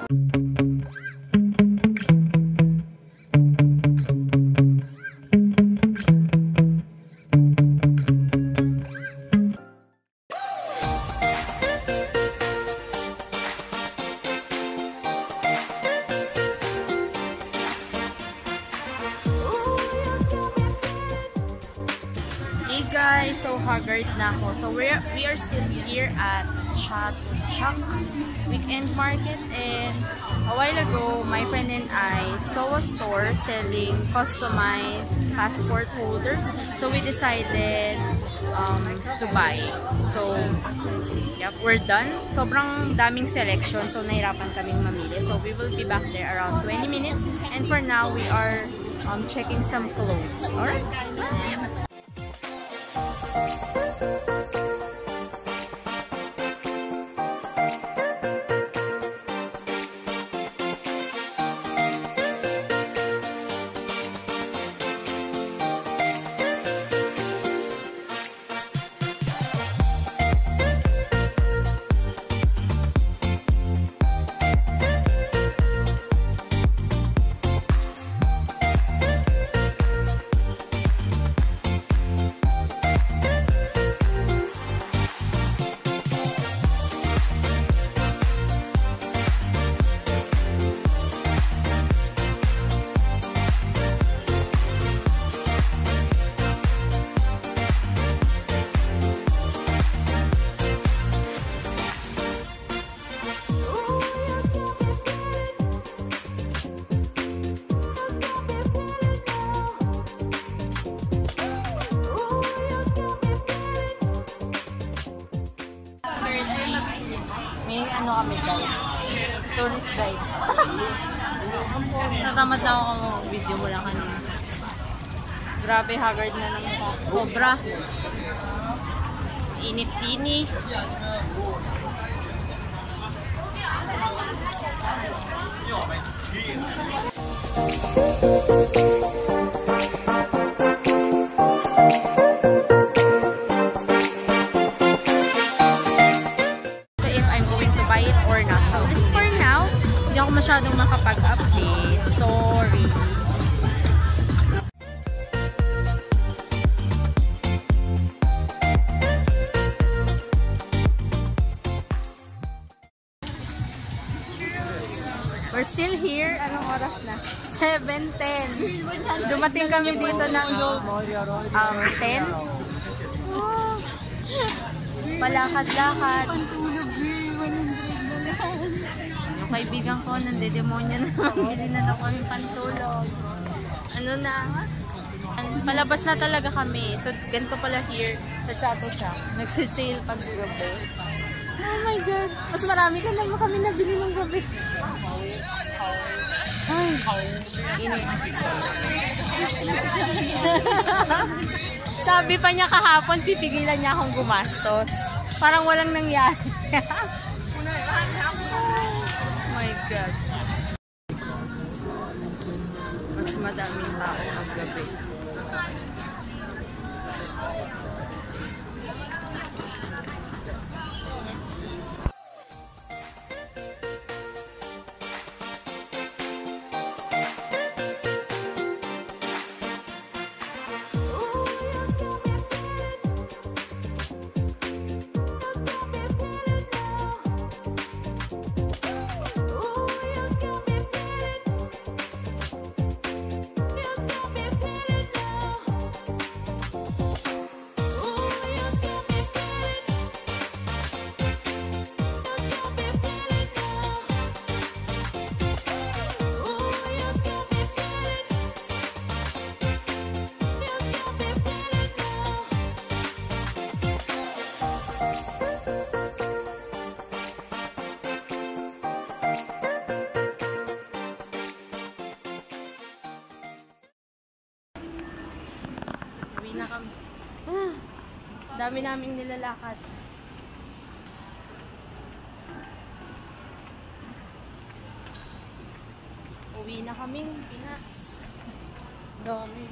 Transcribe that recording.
Hey guys, so haggard na ako. So we are still here at Chatuchak Weekend Market, and a while ago my friend and I saw a store selling customized passport holders. So we decided to buy. So yep, we're done. Sobrang daming selection, so nahirapan kaming mamili. So we will be back there around 20 minutes, and for now we are checking some clothes. Alright? May ano kami guide. Tourist guide. Natamad na ako video mo lang kanina. Grabe, haggard na ng mukha. Sobra. Init-ini. Hindi ako masyadong makapag-update. Sorry. We're still here. Anong oras na? 7:10. Dumating kami dito ng 10. Oh. Palakad-lakad. Kaibigan ko, nandedemonyo na. Bili na daw kami pantulog. Ano na? Palabas na talaga kami. So, ganito pala here sa Chatuchak. Nagsisale pag gabi. Oh my God! Mas marami ka naman kami nabili ng gabi. Ay, init. Sabi pa niya kahapon, pipigilan niya akong gumastos. Parang walang nangyari. God. Mas madaming tao maggabi. Na kami. Dami naming nilalakad. Uwi na kaming Pinas. Dami.